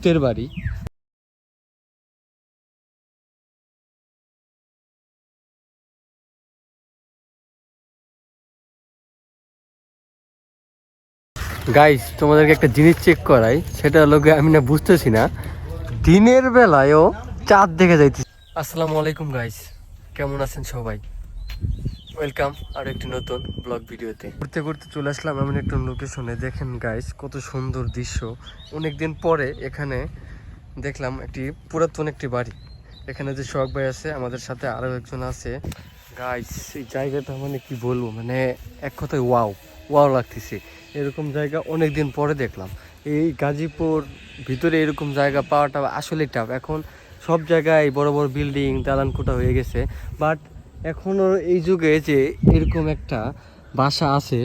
ভূতের বাড়ি। গাইস তোমাদেরকে একটা জিনিস চেক করাই, সেটা হলো আমি না বুঝতেছি না, দিনের বেলায়ও চাঁদ দেখা যাইতেছে। আসসালামু আলাইকুম গাইস, কেমন আছেন সবাই? ওয়েলকাম আর একটি নতুন ব্লগ ভিডিওতে। ঘুরতে ঘুরতে চলে আসলাম এমন একটা লোকেশনে। দেখেন গাইস কত সুন্দর দৃশ্য। অনেকদিন পরে এখানে দেখলাম একটি পুরাতন একটি বাড়ি। এখানে যে সোহাগ ভাই আছে, আমাদের সাথে আরও একজন আছে। গাইস এই জায়গাটা মানে কি বলবো, মানে এক কথায় ওয়াও ওয়াও লাগতেছে। এরকম জায়গা অনেক দিন পরে দেখলাম। এই গাজীপুর ভিতরে এরকম জায়গা পাওয়াটা আসলে টাফ। এখন সব জায়গায় বড় বড় বিল্ডিং দালানকোঠা হয়ে গেছে, বাট এখনও এই যুগে যে এরকম একটা বাসা আছে,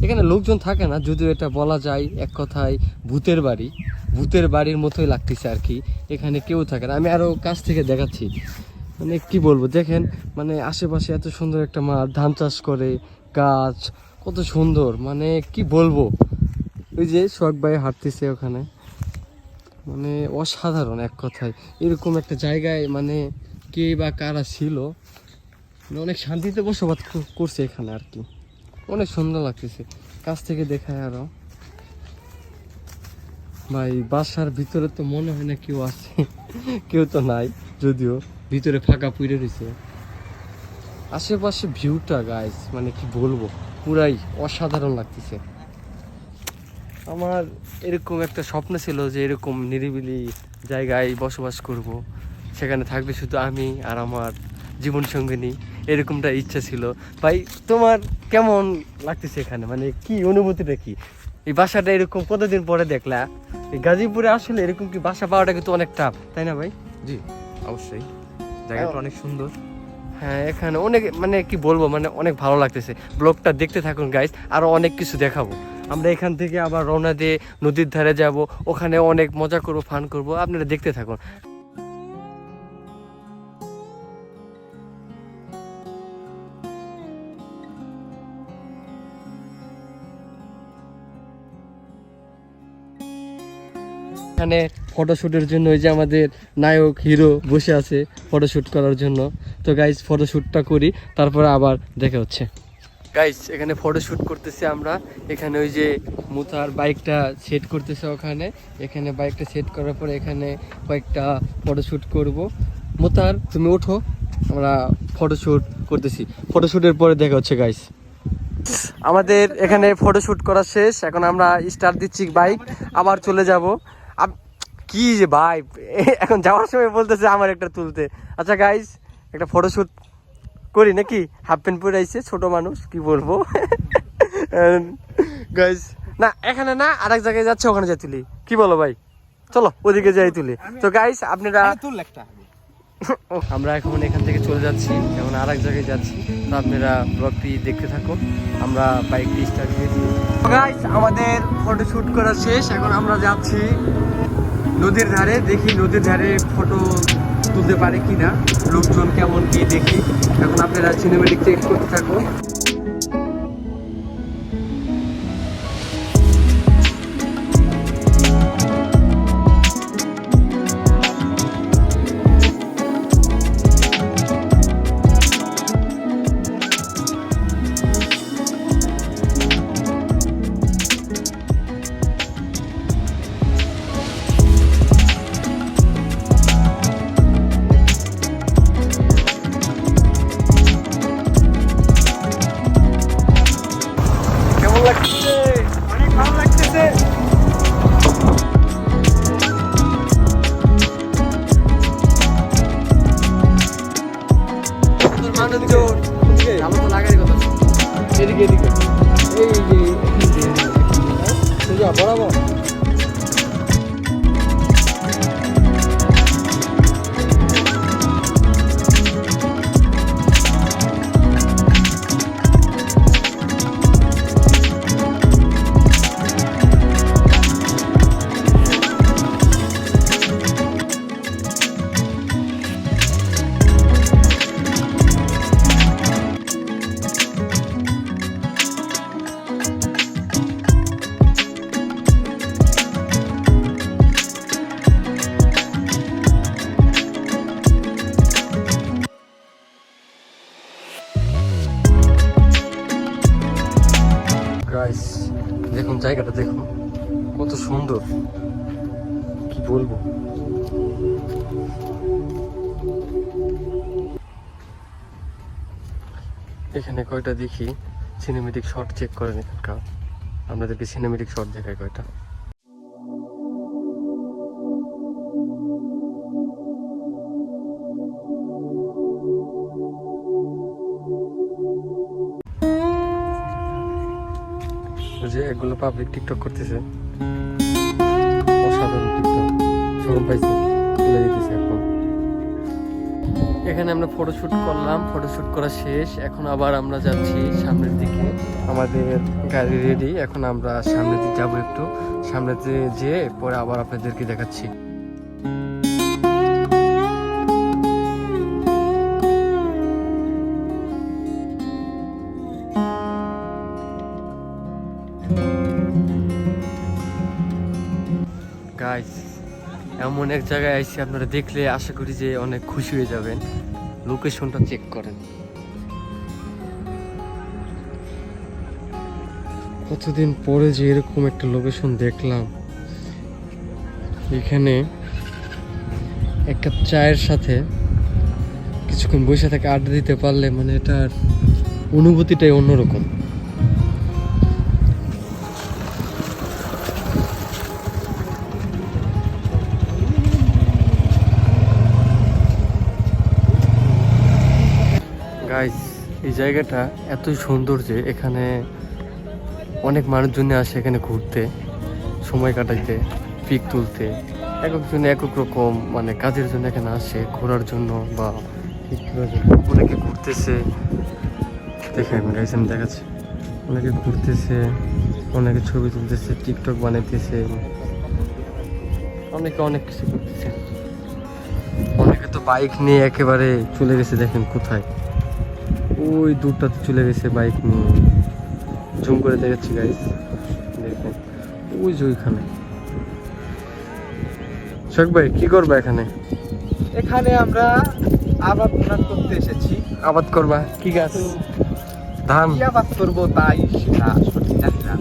এখানে লোকজন থাকে না, যদিও এটা বলা যায় এক কথায় ভূতের বাড়ি। ভূতের বাড়ির মতোই লাগতেছে আর কি। এখানে কেউ থাকে না। আমি আরও কাছ থেকে দেখাচ্ছি, মানে কি বলবো, দেখেন মানে আশেপাশে এত সুন্দর একটা মাঠ, ধান চাষ করে, গাছ কত সুন্দর, মানে কি বলবো। ওই যে সোহাগ ভাই হাঁটতেছে ওখানে, মানে অসাধারণ এক কথায়। এরকম একটা জায়গায় মানে কে বা কারা ছিল, মানে অনেক শান্তিতে বসবাস করছে এখানে আর কি। অনেক সুন্দর লাগতেছে কাছ থেকে দেখায়। আরো ভাই বাসার ভিতরে তো মনে হয় না কেউ আছে, কেউ তো নাই, যদিও ভিতরে ফাঁকা পুড়ে রয়েছে। আশেপাশে ভিউটা গাইস মানে কি বলবো, পুরাই অসাধারণ লাগতেছে। আমার এরকম একটা স্বপ্ন ছিল যে এরকম নিরিবিলি জায়গায় বসবাস করব, সেখানে থাকবে শুধু আমি আর আমার জীবন সঙ্গিনী, এরকমটা ইচ্ছা ছিল। ভাই তোমার কেমন লাগতেছে এখানে, মানে কি অনুভূতিটা কি? এই বাসাটা এরকম কতদিন পরে দেখলা? এই গাজীপুরে আসলে এরকম কি বাসা পাওয়াটা কিন্তু অনেক টাফ, তাই না ভাই? জি অবশ্যই, জায়গাটা অনেক সুন্দর। হ্যাঁ এখানে অনেক মানে কি বলবো, মানে অনেক ভালো লাগতেছে। ব্লগটা দেখতে থাকুন গাইস, আরও অনেক কিছু দেখাবো। আমরা এখান থেকে আবার রওনা দিয়ে নদীর ধারে যাব, ওখানে অনেক মজা করবো, ফান করবো, আপনারা দেখতে থাকুন। এখানে ফটোশ্যুটের জন্য ওই যে আমাদের নায়ক হিরো বসে আছে ফটোশ্যুট করার জন্য। তো গাইস ফটোশ্যুটটা করি, তারপরে আবার দেখা হচ্ছে। গাইস এখানে ফটোশ্যুট করতেছি আমরা। এখানে ওই যে মুথার বাইকটা সেট করতেছে ওখানে। এখানে বাইকটা সেট করার পরে এখানে কয়েকটা ফটোশ্যুট করব। মুথার তুমি ওঠো, আমরা ফটোশ্যুট করতেছি। ফটোশ্যুটের পরে দেখা হচ্ছে গাইস। আমাদের এখানে ফটোশ্যুট করা শেষ, এখন আমরা স্টার্ট দিচ্ছি বাইক, আবার চলে যাব। কি যে ভাই এখন যাওয়ার সময় বলতেছে আমার একটা তুলতে। আচ্ছা গাইস একটা ফটোশ্যুট করি নাকি? হাফ প্যান্ট পরে আইছে, ছোট মানুষ, কি বলবো। গাইস না এখানে না, আরেক জায়গায় যাচ্ছে, ওখানে যাই তুলি, কি বলো ভাই? চলো ওদিকে যাই তুলি। তো গাইস আপনারা আমরা এখন এখান থেকে চলে যাচ্ছি, এখন আরেক জায়গায় যাচ্ছি। তো আপনারা ব্লগটি দেখতে থাকুন। আমরা বাইকটি স্টার্ট দিয়েছি। গাইস আমাদের ফটোশ্যুট করা শেষ, এখন আমরা যাচ্ছি নদীর ধারে। দেখি নদীর ধারে ফটো তুলতে পারে কিনা, লোকজন কেমন কি দেখি। এখন আপনারা সিনেমেটিক চেক করতে থাকুন। অনেক ভালো লাগতেছে। এদিকে এদিকে এই যে বরাবর গাইস দেখুন জায়গাটা দেখুন কত সুন্দর, কি বলবো। এখানে কয়টা দেখি সিনেমেটিক শট চেক করেন এখানকার, আপনাদেরকে সিনেমেটিক শট দেখায় কয়টা। যে এগুলো পাবলিক টিকটক করতেছে, অসাধারণ টিকটক, শরম পাইছে, তুলে দিতেছে এখন। এখানে আমরা ফটোশুট করলাম, ফটোশুট করা শেষ। এখন আবার আমরা যাচ্ছি সামনের দিকে, আমাদের গাড়ি রেডি। এখন আমরা সামনের দিকে যাবো, একটু সামনেতে যেয়ে পরে আবার আপনাদেরকে দেখাচ্ছি। গাইস এমন এক জায়গায় আইছি, আপনারা দেখলে আশা করি যে অনেক খুশি হয়ে যাবেন। লোকেশনটা চেক করেন, কতদিন পরে যে এরকম একটা লোকেশন দেখলাম। এখানে এক কাপ চায়ের সাথে কিছুক্ষণ বসে থেকে আড্ডা দিতে পারলে মানে এটার অনুভূতিটাই অন্যরকম। গাইস এই জায়গাটা এতই সুন্দর যে এখানে অনেক মানুষজন আসে এখানে ঘুরতে, সময় কাটাইতে, পিক তুলতে। এক একজন এক এক রকম মানে কাজের জন্য এখানে আসে, ঘোরার জন্য বা পিক তোলার জন্য। অনেকে ঘুরতেছে, দেখেন গাইস আমি দেখাচ্ছি, অনেকে ঘুরতেছে, অনেকে ছবি তুলতেছে, টিকটক বানাইতেছে, অনেকে অনেক কিছু করতেছে। অনেকে তো বাইক নিয়ে একেবারে চলে গেছে, দেখেন কোথায়, ওই দূরটাতে চলে গেছে বাইক নিয়ে। জুম করে দেখাচ্ছি গাইস, দেখেন ওই যে ওইখানে। শোক ভাই কি করবা এখানে? এখানে আমরা আবাদ করতে এসেছি। আবাদ করবা কি গাছ? ধান। কি আবাদ করবো তাই সেটা সঠিক জানি না,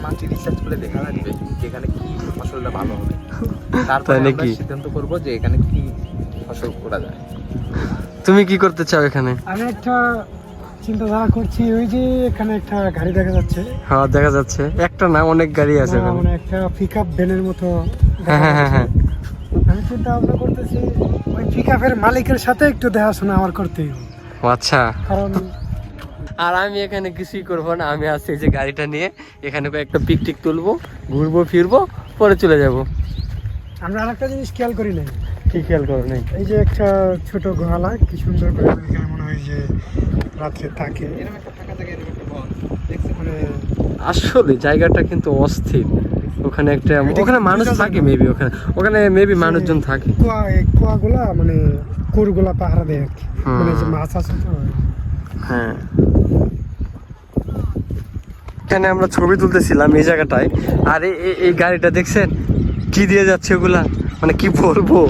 মাটি রিসার্চ করে দেখা লাগবে যে এখানে কি ফসলটা ভালো হবে, তারপরে আমরা সিদ্ধান্ত করবো যে এখানে কি ফসল করা যায়। তুমি কি করতে চাও এখানে? আমি একটা চিন্তাধারা করছি, ওই যে এখানে একটা গাড়ি দেখা যাচ্ছে। হ্যাঁ দেখা যাচ্ছে, একটা না অনেক গাড়ি আছে ওখানে, মানে একটা পিকআপ ভ্যানের মতো। হ্যাঁ। আমি চিন্তা ভাবনা করতেছি ওই পিকআপের মালিকের সাথে একটু দেখাশোনা আমার করতেই হবে। আচ্ছা। কারণ আর আমি এখানে কিছুই করবো না, আমি আছি এই যে গাড়িটা নিয়ে, এখানে একটা পিক টিক তুলবো, ঘুরবো ফিরবো, পরে চলে যাব। আমরা আরেকটা জিনিস খেয়াল করি নাই। কি খেয়াল করো নাই? এই যে একটা ছোট গোহালা, কি সুন্দর করে এখানে মনে হয় যে রাত্রে থাকে। মানে আসলে জায়গাটা কিন্তু অস্থির। ওখানে একটা, ওখানে মানুষ থাকে মেবি, ওখানে মেবি মানুষজন থাকে। কুয়াগুলা মানে কুরগুলা পাহারা দেয় আর কি, মানে যে মাছ আছে তো। হ্যাঁ এখানে আমরা ছবি তুলতেছিলাম এই জায়গাটায়, আর এই গাড়িটা দেখছেন কি দিয়ে যাচ্ছে ওগুলা, মানে কি বলবো,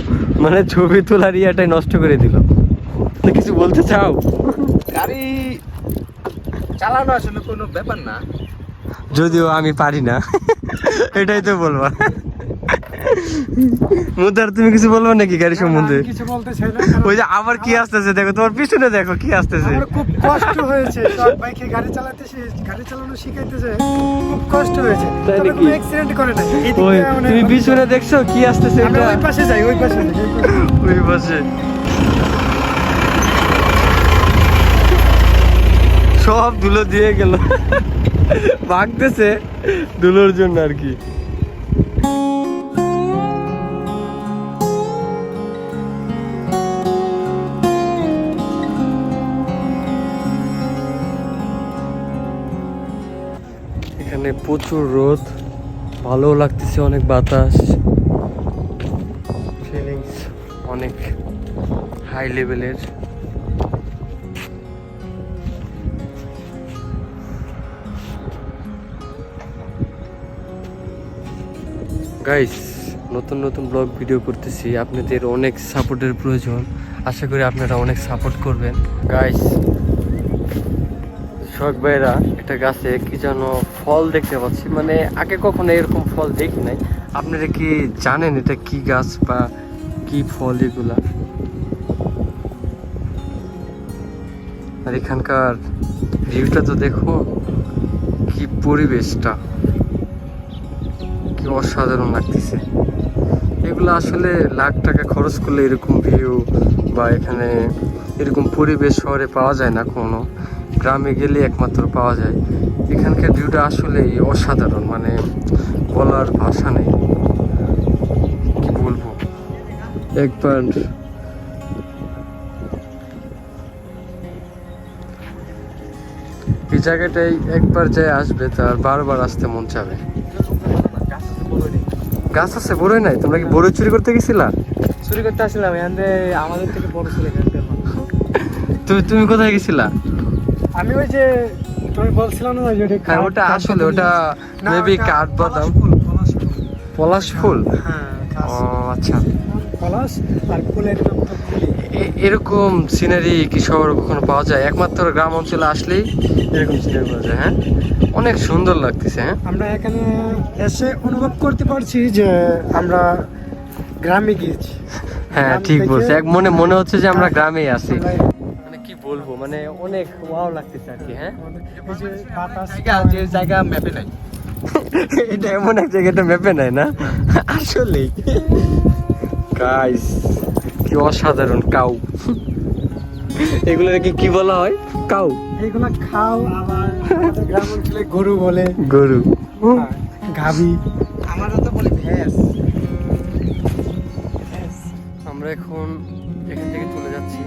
মানে ছবি তোলার ইয়াটাই নষ্ট করে দিল। কিছু বলতে চাও? গাড়ি চালানো আসলে কোনো ব্যাপার না, যদিও আমি পারি না, এটাই তো বলবা। মুদার তুমি কিছু বলবো নাকি গাড়ি সম্বন্ধে? কিছু বলতে চাই না। ওই যে আবার কি আসতেছে, দেখো তোমার পিছনে, দেখো কি আসতেছে। আমার খুব কষ্ট হয়েছে বাইকে গাড়ি চালানো শিখাইতেছে, খুব কষ্ট হয়েছে। তাই তবে নাকি? কোনো অ্যাক্সিডেন্ট করে না। ওই তুমি পিছনে দেখছো কি আসতেছে? আমি এটা ওই পাশে যাই, ওই পাশে ওই পাশে সব ধুলো দিয়ে গেল, ভাগতেছে ধুলোর জন্য আর কি। এখানে প্রচুর রোদ, ভালো লাগতেছে, অনেক বাতাস, ফিলিংস অনেক হাই লেভেলের। গাইস নতুন নতুন ব্লগ ভিডিও করতেছি, আপনাদের অনেক সাপোর্টের প্রয়োজন, আশা করি আপনারা অনেক সাপোর্ট করবেন। গাইস শখ ভাইরা একটা গাছে কি যেন ফল দেখতে পাচ্ছি, মানে আগে কখনো এরকম ফল দেখি নাই। আপনারা কি জানেন এটা কি গাছ বা কি ফল এগুলা? আর এখানকার ভিউটা তো দেখো, কি পরিবেশটা, কি অসাধারণ লাগতেছে। এগুলো আসলে লাখ টাকা খরচ করলে এরকম ভিউ বা এখানে এরকম পরিবেশ শহরে পাওয়া যায় না, কোনো গ্রামে গেলে একমাত্র পাওয়া যায়। এখানকার ভিউটা আসলে অসাধারণ, মানে বলার ভাষা নেই, কি বলবো। একবার এই জায়গাটায় একবার যাই আসবে তার বারবার আসতে মন চাবে। গাছ আছে, বড়ই নাই? তোমরা কি বড়ই চুরি করতে গেছিলা? চুরি করতে আসলাম এখানে, আমাদের থেকে বড় ছিল তুমি কোথায় গেছিলা? আমি ওই যে তুমি বলছিলাম না যে হ্যাঁ, ওটা আসলে ওটা মেবি কাঠবাদাম, পলাশ ফুল। হ্যাঁ, ও আচ্ছা, পলাশ আর ফুলের এরকম সিনারি কি শহরে কখনো পাওয়া যায়? একমাত্র গ্রাম অঞ্চলে আসলেই এরকম সিনারি পাওয়া যায়। হ্যাঁ, অনেক সুন্দর লাগতেছে। হ্যাঁ, আমরা এখানে এসে অনুভব করতে পারছি যে আমরা গ্রামে গিয়েছি। হ্যাঁ গ্রাম ঠিক থেকে বলছে, এক মনে মনে হচ্ছে যে আমরা গ্রামেই আছি। আমরা মানে কি বলবো, মানে অনেক ওয়াও লাগতেছে আর কি। হ্যাঁ, এই যে বাতাস, যে জায়গা ম্যাপে নাই, এটা এমন এক জায়গাটা মেপে নেয় না আসলেই। গাইস, কি অসাধারণ কাউ। এগুলোকে কি বলা হয়? কাউ। এইগুলা খাও, আবার আমাদের গ্রাম অঞ্চলে গরু বলে, গরু। গাভী, আমরা তো বলি ভেস। আমরা এখন এখান থেকে চলে যাচ্ছি।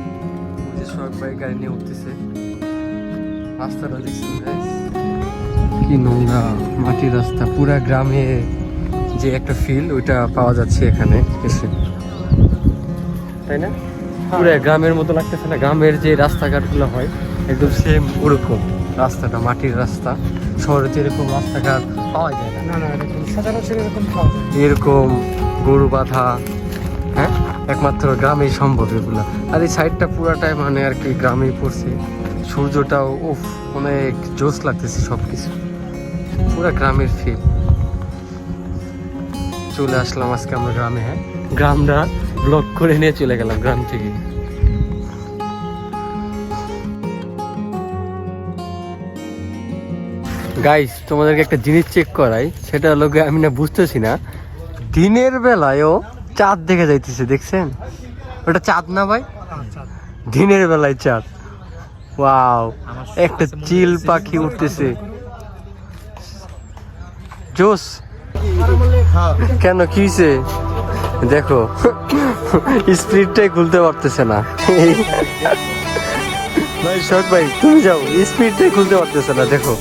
ওই যে শখ ভাই গাড়ি নিয়ে উঠতেছে। রাস্তাটা দেখছেন guys? কি নোংরা মাটির রাস্তা, পুরা গ্রামে যে একটা ফিল ওইটা পাওয়া যাচ্ছে এখানে এসে, তাই না? পুরা গ্রামের মতো লাগতেছে না? গ্রামের যে রাস্তাঘাটগুলো হয় একদম সেম ওরকম রাস্তাটা, মাটির রাস্তা। শহরে তো এরকম রাস্তাঘাট পাওয়া যায় না, না না, এরকম সচরাচর এরকম খাওয়া যায়। এরকম গরু বাঁধা। হ্যাঁ, একমাত্র গ্রামেই সম্ভব এগুলা। আর এই সাইডটা পুরাটাই মানে আর কি গ্রামেই পড়ছে। সূর্যটাও উফ, অনেক জোশ লাগতেছে, সবকিছু পুরা গ্রামের ফিল। চলে আসলাম আজকে আমরা গ্রামে। হ্যাঁ, গ্রামটা ব্লক করে নিয়ে চলে গেলাম গ্রাম থেকে। গাইস, তোমাদেরকে একটা জিনিস চেক করাই, সেটা হলো গিয়ে আমি না বুঝতেছি না, দিনের বেলায়ও চাঁদ দেখে যাইতেছে, দেখছেন? ওটা চাঁদ না ভাই? দিনের বেলায় চাঁদ। ওয়াও, একটা চিল পাখি উঠতেছে, জোস। কেন, কি হয়েছে? দেখো, স্পিডটাই খুলতে পারতেছে না ভাই। শখ ভাই তুমি যাও, স্পিডটাই খুলতে পারতেছে না, দেখো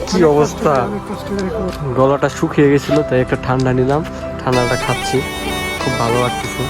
কি অবস্থা। অনেক কষ্ট করে গলাটা শুকিয়ে গেছিল, তাই একটা ঠান্ডা নিলাম, ঠান্ডাটা খাচ্ছি, খুব ভালো লাগতেছে।